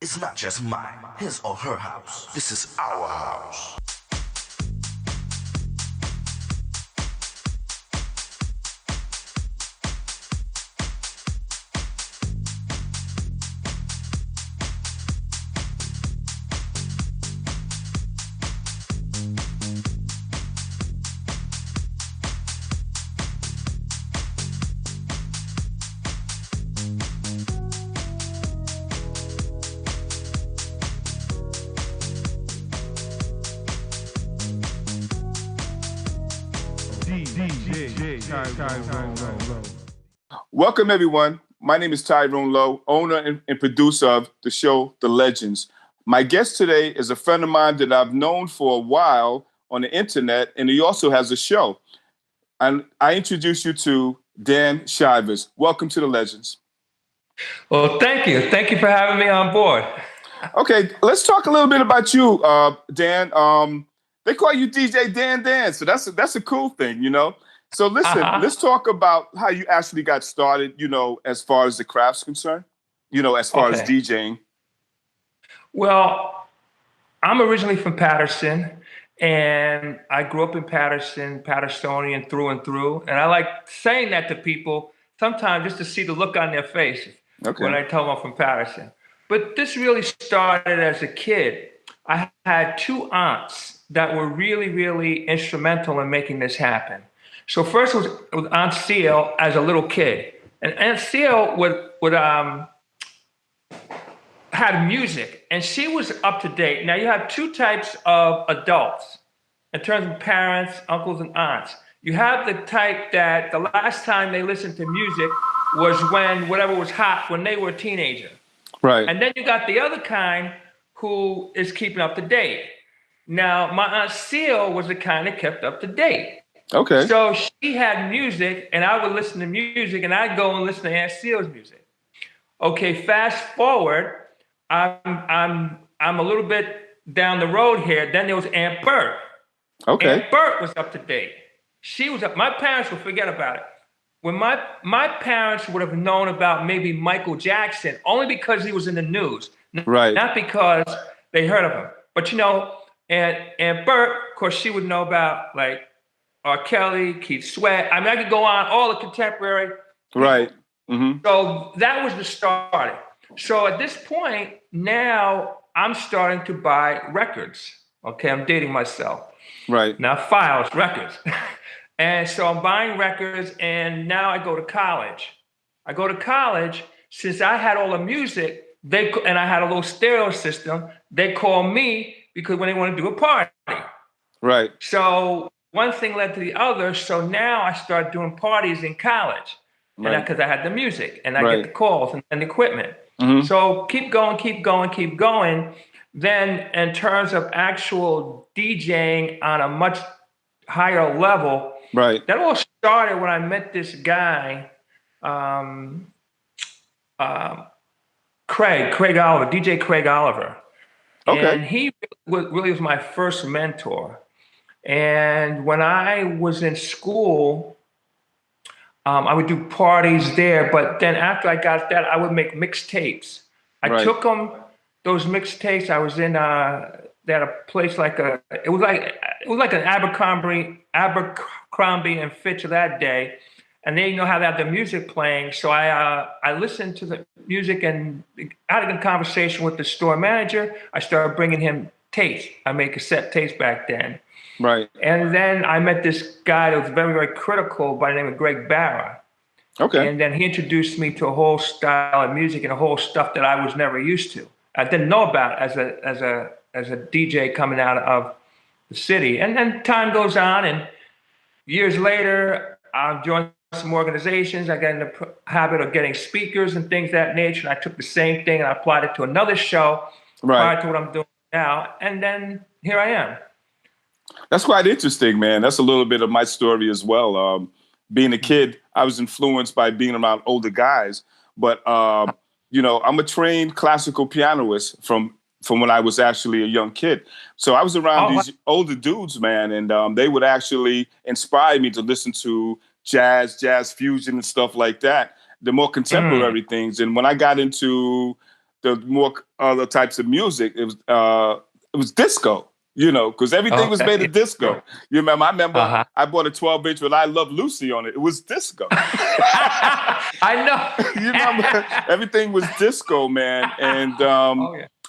It's not just mine, his or her house. This is our house. Tyrone Lowe. Welcome, everyone. My name is Tyrone Lowe, owner and producer of the show, The Legends. My guest today is a friend of mine that I've known for a while on the internet, and he also has a show. And I introduce you to Dan Shivers. Welcome to The Legends. Well, thank you. Thank you for having me on board. Okay, let's talk a little bit about you, Dan. They call you DJ Dan, so that's a cool thing, you know? So listen, let's talk about how you actually got started, you know, as far as the craft's concerned, you know, as far as DJing. Well, I'm originally from Patterson, and I grew up in Patterson, Pattersonian through and through. And I like saying that to people sometimes just to see the look on their face when I tell them I'm from Patterson. But this really started as a kid. I had two aunts that were really, really instrumental in making this happen. So first was Aunt Seal as a little kid. And Aunt Seal had music, and she was up to date. Now you have two types of adults in terms of parents, uncles, and aunts. You have the type that the last time they listened to music was when whatever was hot when they were a teenager. Right. And then you got the other kind who is keeping up to date. Now, my Aunt Seal was the kind that kept up to date. Okay. So she had music, and I would listen to music, and I'd go and listen to Aunt Seal's music. Okay, fast forward, I'm a little bit down the road here. Then there was Aunt Bert. Okay. Aunt Bert was up to date. She was up. My parents would forget about it. When my parents would have known about maybe Michael Jackson only because he was in the news, right? Not because they heard of him. But you know, Aunt Bert, of course, she would know about like R. Kelly, Keith Sweat. I mean, I could go on all the contemporary. Right. Mm-hmm. So that was the start. So at this point, now I'm starting to buy records. Okay, I'm dating myself. Right. Now files, records. And so I'm buying records, and now I go to college. Since I had all the music, and I had a little stereo system, they call me because when they want to do a party. Right. So one thing led to the other. So now I start doing parties in college. Right. And because I had the music and I get the calls and the equipment. Mm-hmm. So keep going. Then in terms of actual DJing on a much higher level, right. That all started when I met this guy, Craig Oliver, DJ Craig Oliver. Okay. And he really was my first mentor. And when I was in school, I would do parties there, but then after I got that, I would make mixtapes. I took them, those mixtapes. I was in they had a place it was like an Abercrombie and Fitch of that day, and they know how to have the music playing. So I listened to the music and had a conversation with the store manager. I started bringing him tapes. I made cassette tapes back then. Right. And then I met this guy that was very, very critical by the name of Greg Barra. Okay. And then he introduced me to a whole style of music and a whole stuff that I was never used to. I didn't know about as a DJ coming out of the city. And then time goes on, and years later, I've joined some organizations. I got in the habit of getting speakers and things of that nature. And I took the same thing and I applied it to another show prior to what I'm doing now. And then here I am. That's quite interesting, man. That's a little bit of my story as well. Being a kid, I was influenced by being around older guys. But, you know, I'm a trained classical pianist from when I was actually a young kid. So I was around these older dudes, man, and they would actually inspire me to listen to jazz fusion and stuff like that, the more contemporary things. And when I got into the more other types of music, it was disco. You know, because everything was made of disco. You remember? I remember I bought a 12-inch with "I Love Lucy" on it. It was disco. I know. You remember? Everything was disco, man. And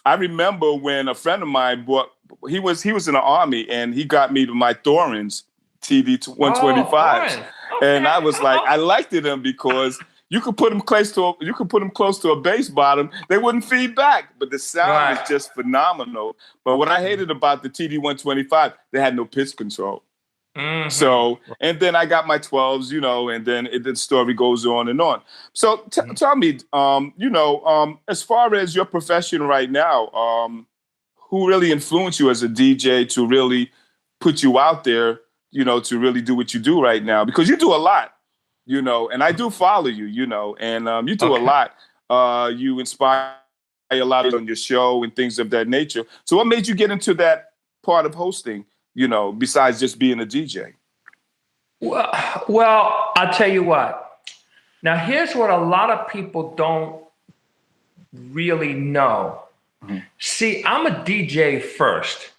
I remember when a friend of mine bought. He was in the Army, and he got me my Thorins TD 125s, and I was like, I liked them because you could put them close to a bass bottom. They wouldn't feed back, but the sound was just phenomenal. But what I hated about the TD 125, they had no pitch control. Mm-hmm. So, and then I got my 12s, you know, and then the story goes on and on. So tell me, you know, as far as your profession right now, who really influenced you as a DJ to really put you out there, you know, to really do what you do right now? Because you do a lot. You know, and I do follow you, you know, and you do a lot. You inspire a lot on your show and things of that nature. So what made you get into that part of hosting, you know, besides just being a DJ? Well, I'll tell you what. Now, here's what a lot of people don't really know. Mm-hmm. See, I'm a DJ first.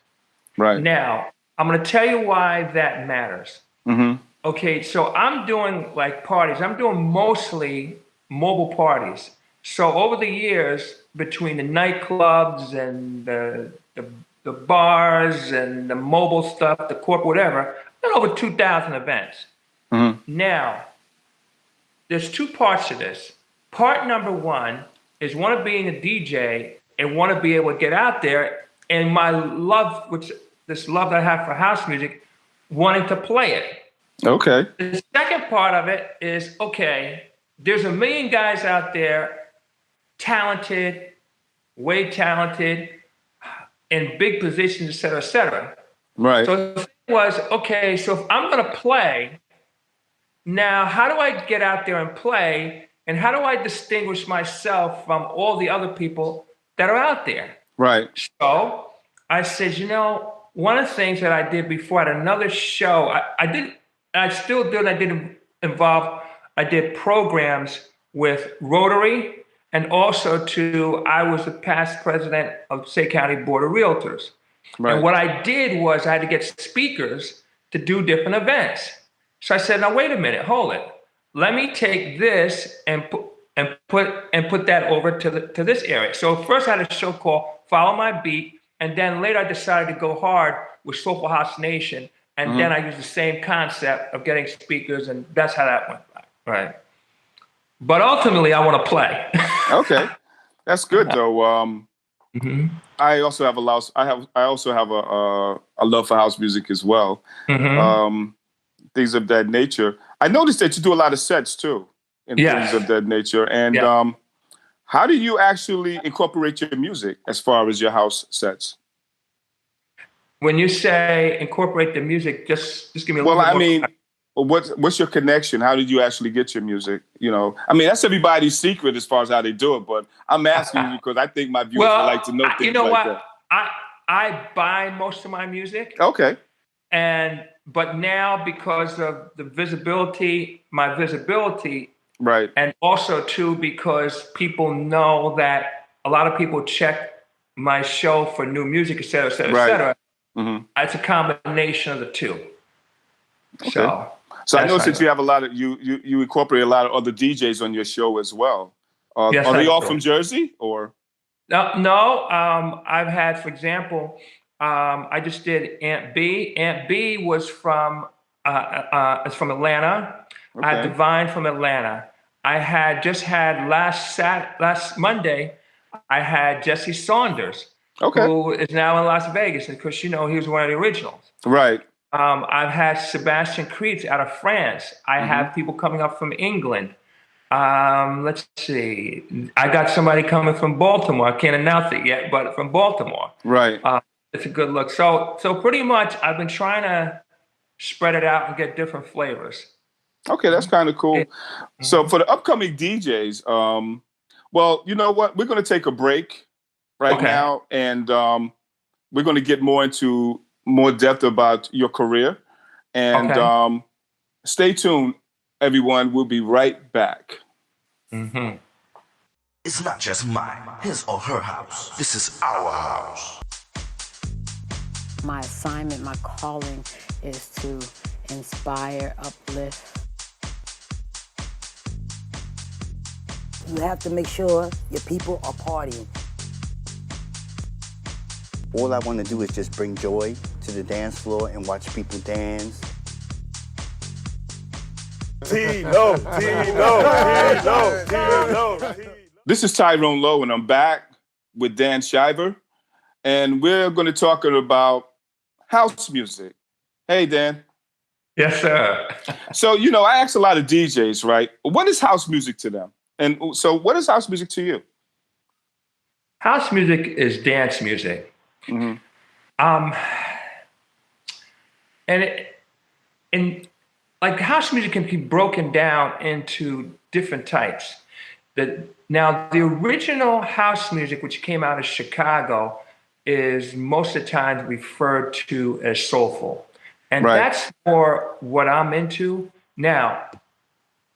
Right. Now, I'm going to tell you why that matters. Mm-hmm. Okay, so I'm doing like parties. I'm doing mostly mobile parties. So over the years, between the nightclubs and the bars and the mobile stuff, the corporate, whatever, I've done over 2,000 events. Mm-hmm. Now, there's two parts to this. Part number one is one of being a DJ and want to be able to get out there, and my love, this love that I have for house music, wanting to play it. Okay. The second part of it is, okay, there's a million guys out there, talented, way talented, in big positions, et cetera, et cetera. Right. So the thing was, okay, so if I'm going to play, now how do I get out there and play? And how do I distinguish myself from all the other people that are out there? Right. So I said, you know, one of the things that I did before at another show, I still do, and I did programs with Rotary, and also I was the past president of Passaic County Board of Realtors. Right. And what I did was I had to get speakers to do different events. So I said, now wait a minute, hold it. Let me take this and put that over to this area. So first I had a show called Follow My Beat, and then later I decided to go hard with Soulful House Nation. And then I used the same concept of getting speakers, and that's how that went. Right. But ultimately, I want to play. Okay, that's good though. I also have a love for house music as well. Things of that nature. I noticed that you do a lot of sets too, and things of that nature. And how do you actually incorporate your music as far as your house sets? When you say incorporate the music, just give me a little bit more. Well, I mean, what's your connection? How did you actually get your music? You know, I mean, that's everybody's secret as far as how they do it, but I'm asking you because I think my viewers would like to know things like that. I buy most of my music. Okay. But now because of my visibility, right. And also too, because people know that a lot of people check my show for new music, et cetera, et cetera, et cetera. It's a combination of the two. Okay. So I noticed that you have a lot of you incorporate a lot of other DJs on your show as well. Yes, are they all from Jersey or? No. I've had, for example, I just did Aunt B. Aunt B was from Atlanta. Okay. I had Divine from Atlanta. I had just had last Monday. I had Jesse Saunders. Okay. Who is now in Las Vegas, because he was one of the originals. Right. I've had Sebastian Creeds out of France. I have people coming up from England. Let's see. I got somebody coming from Baltimore. I can't announce it yet, but from Baltimore. Right. It's a good look. So pretty much I've been trying to spread it out and get different flavors. Okay, that's kind of cool. So for the upcoming DJs, well, you know what? We're going to take a break right now, and we're going to get more into more depth about your career. And stay tuned, everyone. We'll be right back. It's not just mine, his or her house. This is our house. My assignment, my calling is to inspire, uplift. You have to make sure your people are partying. All I want to do is just bring joy to the dance floor and watch people dance. This is Tyrone Lowe, and I'm back with Dan Shiver, and we're going to talk about house music. Hey, Dan. Yes, sir. So, I ask a lot of DJs, right? What is house music to them? And so what is house music to you? House music is dance music. Mm-hmm. And house music can be broken down into different types. Now, the original house music, which came out of Chicago, is most of the time referred to as soulful. And that's more what I'm into. Now,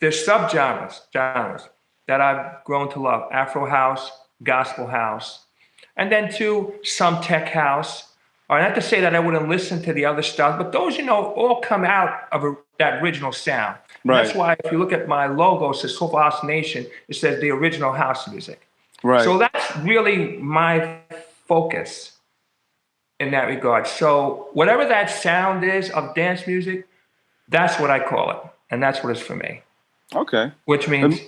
there's genres that I've grown to love: Afro house, gospel house, and then some tech house. Or not to say that I wouldn't listen to the other stuff, but those, all come out of that original sound. Right. That's why if you look at my logo, it says Soulful House Nation, it says the original house music. Right. So that's really my focus in that regard. So whatever that sound is of dance music, that's what I call it. And that's what it's for me. Okay. Which means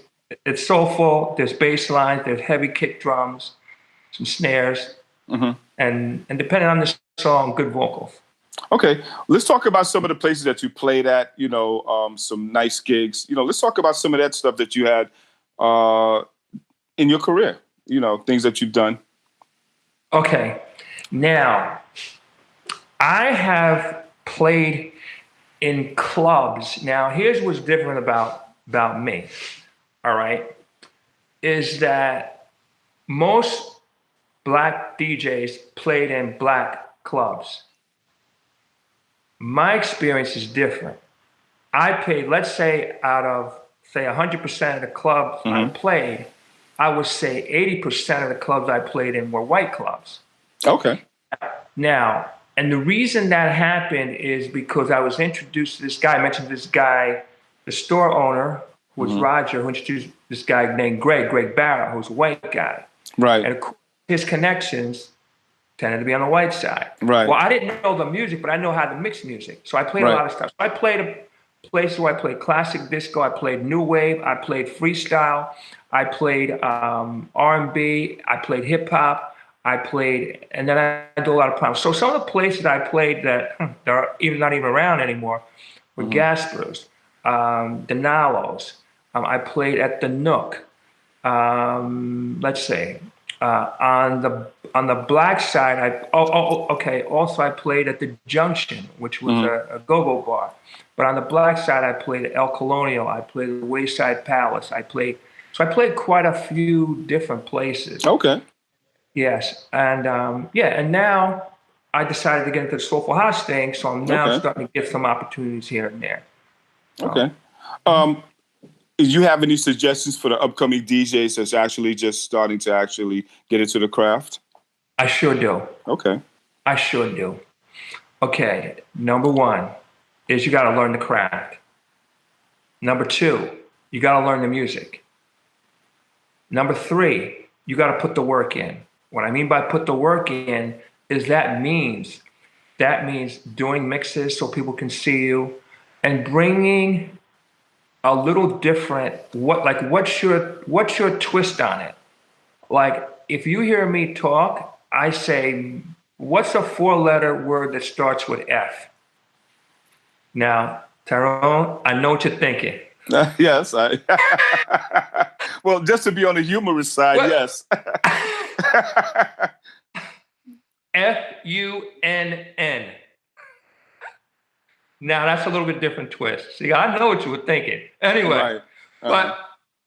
it's soulful, there's bass lines, there's heavy kick drums, some snares, and depending on the song, good vocals. Okay, let's talk about some of the places that you played at, some nice gigs. Let's talk about some of that stuff that you had in your career, things that you've done. Okay, now, I have played in clubs. Now, here's what's different about me, all right, is that most Black DJs played in Black clubs. My experience is different. I played, let's say, out of, 100% of the clubs I played, I would say 80% of the clubs I played in were white clubs. Okay. Now, and the reason that happened is because I was introduced to this guy. I mentioned this guy, the store owner, who was Roger, who introduced this guy named Greg Barrett, who's a white guy. Right. And his connections tended to be on the white side. Right. Well, I didn't know the music, but I know how to mix music. So I played a lot of stuff. So I played places where I played classic disco, I played new wave, I played freestyle, I played R&B, I played hip hop, and then I do a lot of pop. So some of the places I played that are not even around anymore were Gasper's, Denalo's. I played at the Nook. Let's see. On the Black side, also I played at the Junction, which was a go-go bar. But on the Black side, I played at El Colonial. I played at the Wayside Palace. I played quite a few different places. Okay. Yes, and and now I decided to get into the Soulful House thing, so I'm now starting to get some opportunities here and there. Okay. Do you have any suggestions for the upcoming DJs that's actually just starting to actually get into the craft? I sure do. Okay. I sure do. Okay, number one is you got to learn the craft. Number two, you got to learn the music. Number three, you got to put the work in. What I mean by put the work in is that means doing mixes so people can see you and bringing a little different, what's your twist on it? Like, if you hear me talk, I say, what's a 4-letter word that starts with F? Now, Tyrone, I know what you're thinking. Yes. Well, just to be on the humorous side, yes. Funn. Now that's a little bit different twist. See, I know what you were thinking. Anyway,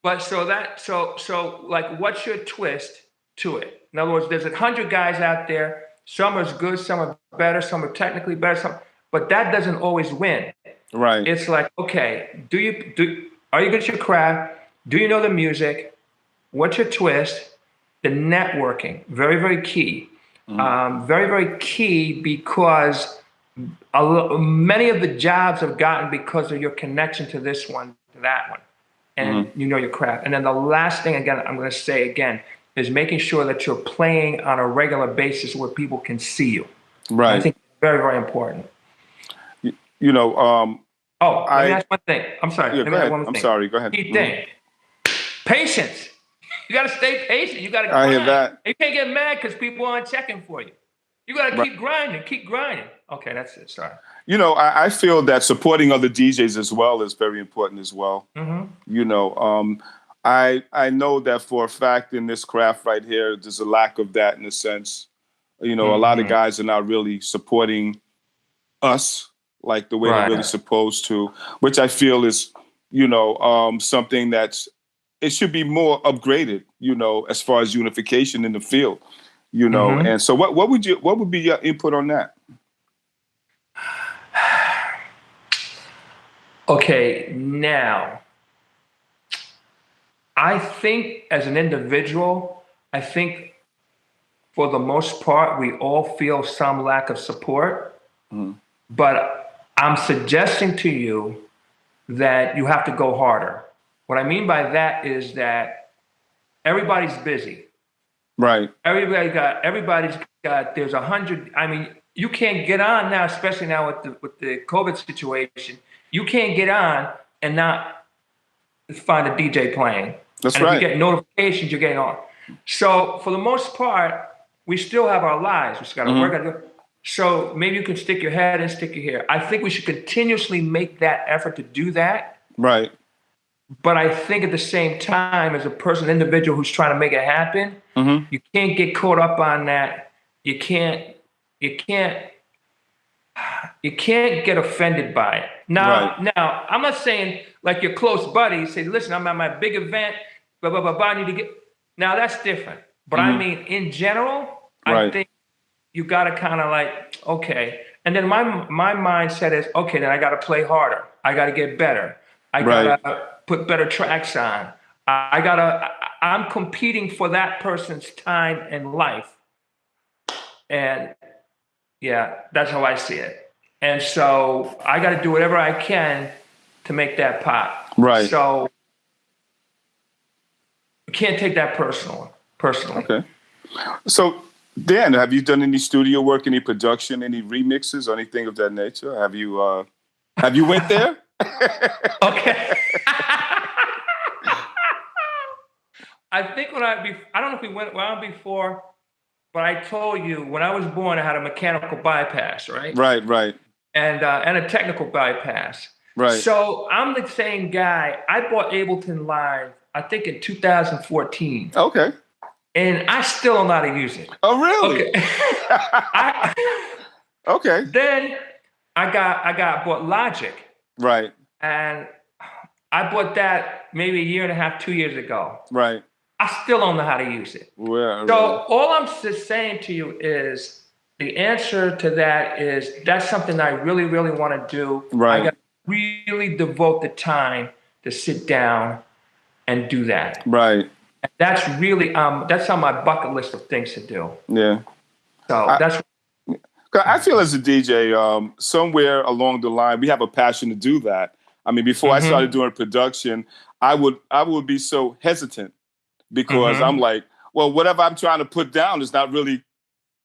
what's your twist to it? In other words, there's 100 guys out there. Some are good, some are better, some are technically better, but that doesn't always win. Right. It's like, okay, are you good at your craft? Do you know the music? what's your twist? The networking, very, very key. Very, very key because many of the jobs have gotten because of your connection to this one, to that one, and you know your craft. And then the last thing, again, I'm going to say again, is making sure that you're playing on a regular basis where people can see you. Right. I think it's very, very important. You know, let me ask one thing. I'm sorry. Yeah, Let go me ask ahead. one thing. I'm sorry. Go ahead. Key thing. Patience. You got to stay patient. You got to I grind. hear that. You can't get mad because people aren't checking for you. You got to keep grinding. Keep grinding. Okay, that's it. Sorry. You know, I feel that supporting other DJs as well is very important as well. You know, I know that for a fact in this craft right here, there's a lack of that in a sense. You know, a lot of guys are not really supporting us like the way they're really supposed to, which I feel is, you know, something that's, it should be more upgraded, you know, as far as unification in the field, you know. And so what would be your input on that? Okay, now, I think as an individual, I think for the most part, we all feel some lack of support. But I'm suggesting to you that you have to go harder. What I mean by that is that everybody's busy. Right. Everybody's got, there's 100, I mean, you can't get on now, especially now with the COVID situation. You can't get on and not find a DJ playing. That's and right. If you get notifications, you're getting on. So for the most part, we still have our lives. We still got to work on it. So maybe you can stick your head and stick your hair. I think we should continuously make that effort to do that. Right. But I think at the same time, as a person, individual who's trying to make it happen, you can't get caught up on that. You can't get offended by it. Now, I'm not saying like your close buddy say, listen, I'm at my big event, blah, blah, blah, blah, I need to get. Now that's different. But I mean, in general, I think you got to kind of like, okay. And then my mindset is, okay, then I got to play harder. I got to get better. I got to put better tracks on. I'm competing for that person's time and life. And yeah, that's how I see it. And so I got to do whatever I can to make that pop. Right. So you can't take that personally. Okay. So, Dan, have you done any studio work, any production, any remixes, or anything of that nature? Have you went there? Okay. I think I don't know if we went around before, but I told you when I was born, I had a mechanical bypass, right? Right. And a technical bypass. Right. So I'm the same guy. I bought Ableton Live, I think in 2014. Okay. And I still don't know how to use it. Oh, really? Okay. Okay. Then I bought Logic. Right. And I bought that maybe a year and a half, 2 years ago. Right. I still don't know how to use it. Well, So all I'm just saying to you is the answer to that is that's something I really, really want to do. Right. I got to really devote the time to sit down and do that. Right. That's really that's on my bucket list of things to do. Yeah. So I feel as a DJ, somewhere along the line, we have a passion to do that. I mean, before I started doing production, I would be so hesitant because I'm like, well, whatever I'm trying to put down is not really,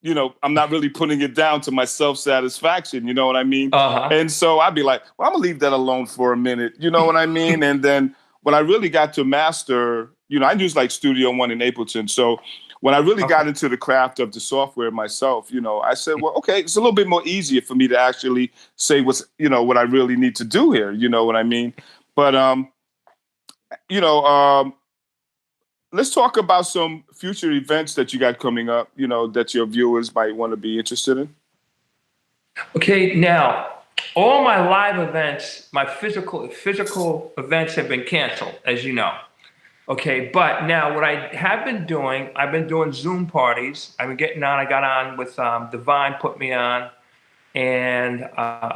you know, I'm not really putting it down to my self-satisfaction. You know what I mean? And so I'd be like, well, I'm gonna leave that alone for a minute. You know what I mean? And then when I really got to master, you know, I used like Studio One in Ableton. So when I really got into the craft of the software myself, you know, I said, well, okay, it's a little bit more easier for me to actually say what I really need to do here. You know what I mean? But, let's talk about some future events that you got coming up, you know, that your viewers might want to be interested in. Okay, now, all my live events, my physical events have been canceled, as you know. Okay, but now what I have been doing, I've been doing Zoom parties. I've been getting on. I got on with Divine, put me on, and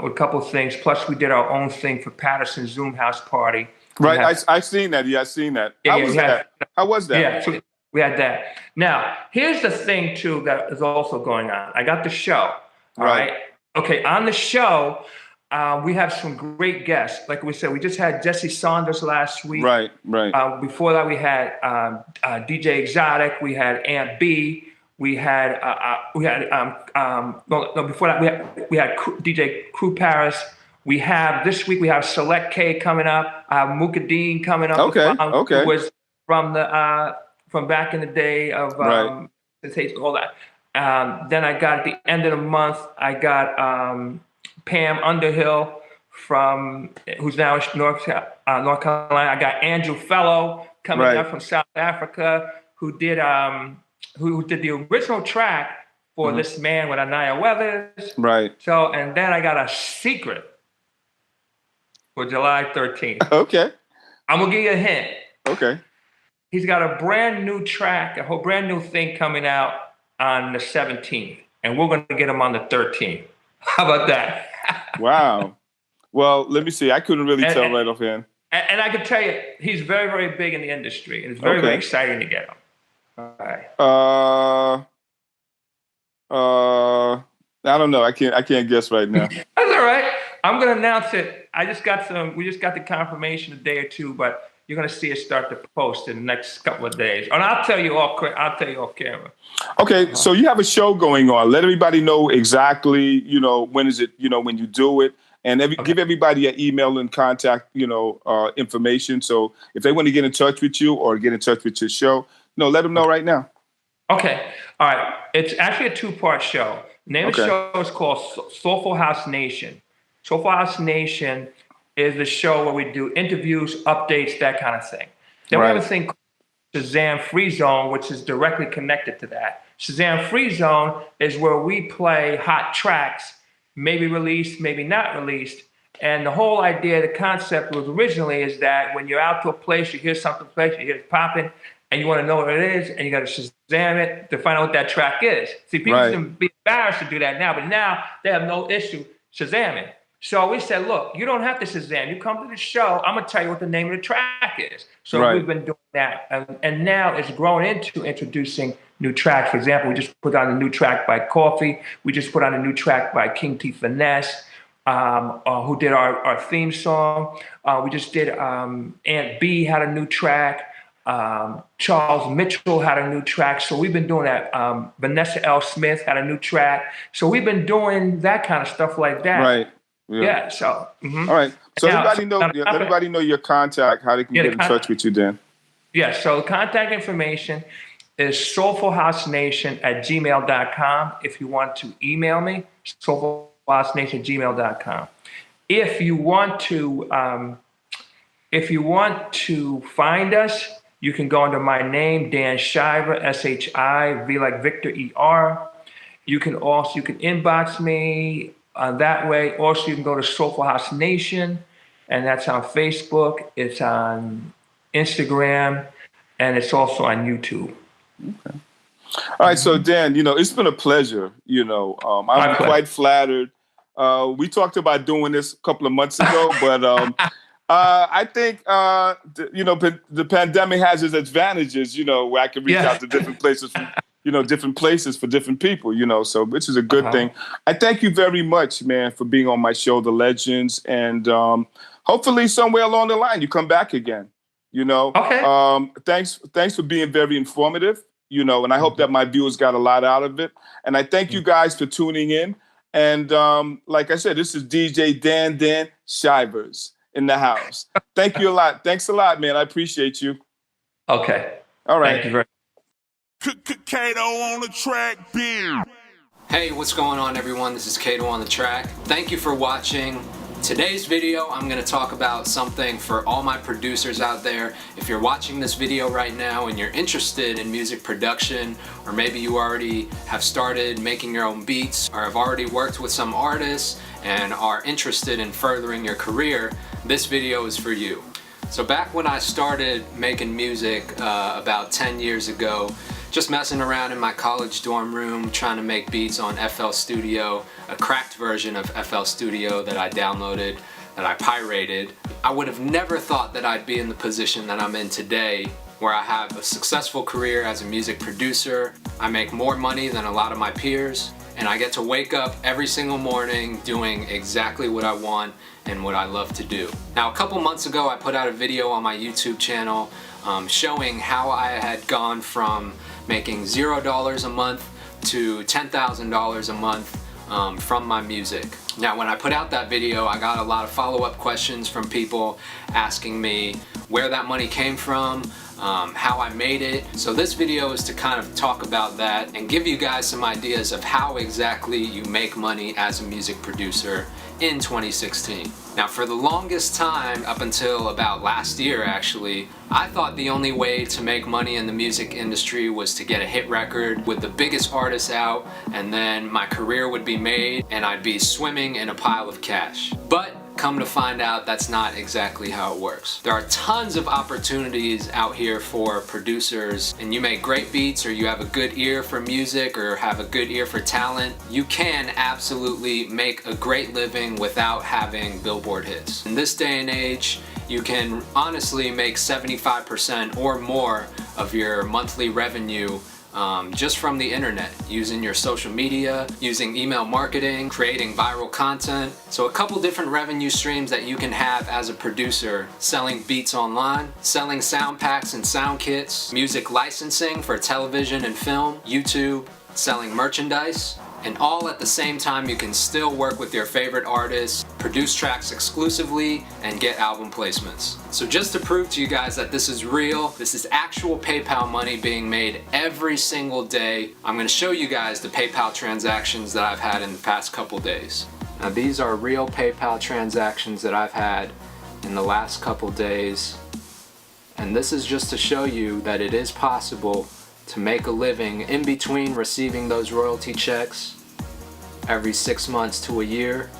with a couple of things. Plus, we did our own thing for Patterson Zoom House Party. Right, I seen that. Yeah, I seen that. Yeah, How yeah, was that? How was that? Yeah, so we had that. Now, here's the thing too that is also going on. I got the show. All Right. right. Okay, on the show, we have some great guests. Like we said, we just had Jesse Saunders last week. Right, right. Before that, we had DJ Exotic. We had Aunt B. We had before that we had DJ Crew Paris. We have this week we have Select K coming up. I have Mukadeen coming up. Okay, okay. Who was from back in the day of the taste all that. Then I got at the end of the month I got Pam Underhill who's now in North Carolina. I got Andrew Fellow coming up from South Africa who did the original track for This Man with Anaya Weathers. Right. So, and then I got a secret for July 13th. Okay. I'm gonna give you a hint. Okay. He's got a brand new track, a whole brand new thing coming out on the 17th, and we're gonna get him on the 13th. How about that? Wow. Well, let me see. I couldn't really tell right offhand. And I can tell you, he's very, very big in the industry, and it's very, very exciting to get him. All right. I don't know. I can't guess right now. That's all right. I'm gonna announce it. We just got the confirmation a day or two, but you're gonna see it start to post in the next couple of days. And I'll tell you off camera. Okay, so you have a show going on. Let everybody know exactly, when is it, when you do it, and give everybody an email and contact, information. So if they want to get in touch with you or get in touch with your show, let them know right now. Okay. All right. It's actually a 2-part show. The name of the show is called Soulful House Nation. Soulful House Nation is the show where we do interviews, updates, that kind of thing. Then we have a thing called Shazam Free Zone, which is directly connected to that. Shazam Free Zone is where we play hot tracks, maybe released, maybe not released. And the whole idea, the concept was originally is that when you're out to a place, you hear something you hear it popping, and you want to know what it is, and you got to Shazam it to find out what that track is. See, people can be embarrassed to do that now, but now they have no issue Shazamming. So we said, look, you don't have to Shazam. You come to the show, I'm going to tell you what the name of the track is. So we've been doing that. And now it's grown into introducing new tracks. For example, we just put on a new track by Coffee. We just put on a new track by King T Finesse, who did our theme song. We just did Aunt B had a new track. Charles Mitchell had a new track. So we've been doing that. Vanessa L. Smith had a new track. So we've been doing that kind of stuff like that. Right. Yeah. So. All right. So let everybody know your contact, how they can get in touch with you, Dan. Yeah. So contact information is soulfulhousenation@gmail.com. If you want to email me, soulfulhousenation@gmail.com. If you want to find us, you can go under my name, Dan Shiver, SHIV like Victor ER. You can inbox me that way. Also, you can go to Soulful House Nation, and that's on Facebook. It's on Instagram, and it's also on YouTube. Okay. All right. So Dan, it's been a pleasure. I'm quite flattered. We talked about doing this a couple of months ago, but I think the pandemic has its advantages. Where I can reach out to different places. Different places for different people, so which is a good thing. I thank you very much, man, for being on my show, The Legends, and hopefully somewhere along the line you come back again, Okay. Thanks for being very informative, and I hope that my viewers got a lot out of it. And I thank you guys for tuning in. And like I said, this is DJ Dan Shivers in the house. Thank you a lot. Thanks a lot, man. I appreciate you. Okay. All right. Thank you very much. Kato on the track, beer. Hey, what's going on, everyone? This is Kato on the track. Thank you for watching. Today's video, I'm going to talk about something for all my producers out there. If you're watching this video right now and you're interested in music production, or maybe you already have started making your own beats, or have already worked with some artists and are interested in furthering your career, this video is for you. So back when I started making music about 10 years ago, just messing around in my college dorm room trying to make beats on FL Studio, a cracked version of FL Studio that I downloaded that I pirated. I would have never thought that I'd be in the position that I'm in today, where I have a successful career as a music producer. I make more money than a lot of my peers, and I get to wake up every single morning doing exactly what I want and what I love to do. Now, a couple months ago, I put out a video on my YouTube channel showing how I had gone from making $0 a month to $10,000 a month from my music. Now, when I put out that video, I got a lot of follow-up questions from people asking me where that money came from, how I made it. So this video is to kind of talk about that and give you guys some ideas of how exactly you make money as a music producer in 2016. Now, for the longest time, up until about last year actually, I thought the only way to make money in the music industry was to get a hit record with the biggest artists out, and then my career would be made and I'd be swimming in a pile of cash. But come to find out, that's not exactly how it works. There are tons of opportunities out here for producers, and you make great beats, or you have a good ear for music, or have a good ear for talent. You can absolutely make a great living without having Billboard hits. In this day and age, you can honestly make 75% or more of your monthly revenue just from the internet, using your social media, using email marketing, creating viral content. So a couple different revenue streams that you can have as a producer: selling beats online, selling sound packs and sound kits, music licensing for television and film, YouTube, selling merchandise. And all at the same time, you can still work with your favorite artists, produce tracks exclusively, and get album placements. So just to prove to you guys that this is real, this is actual PayPal money being made every single day, I'm gonna show you guys the PayPal transactions that I've had in the past couple days. Now, these are real PayPal transactions that I've had in the last couple days. And this is just to show you that it is possible to make a living in between receiving those royalty checks every 6 months to a year.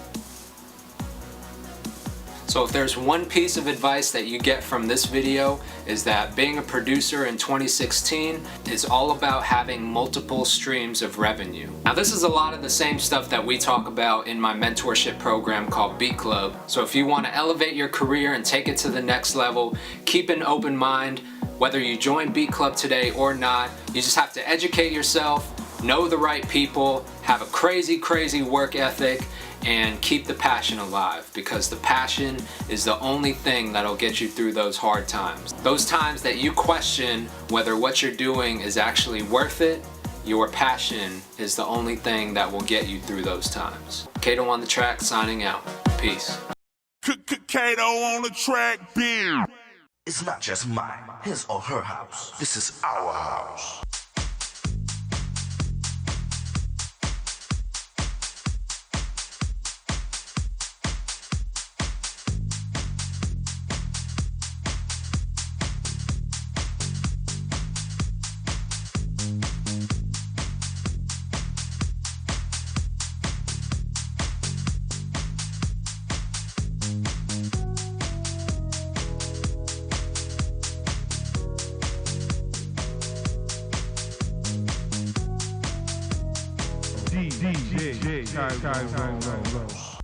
So if there's one piece of advice that you get from this video, is that being a producer in 2016 is all about having multiple streams of revenue. Now, this is a lot of the same stuff that we talk about in my mentorship program called Beat Club. So if you want to elevate your career and take it to the next level, keep an open mind. Whether you join Beat Club today or not, you just have to educate yourself, know the right people, have a crazy work ethic, and keep the passion alive, because the passion is the only thing that'll get you through those hard times. Those times that you question whether what you're doing is actually worth it, your passion is the only thing that will get you through those times. Kato on the track, signing out. Peace. Kato on the track, beer. It's not just mine, his or her house. This is our house. DJ Tyrone Lowe.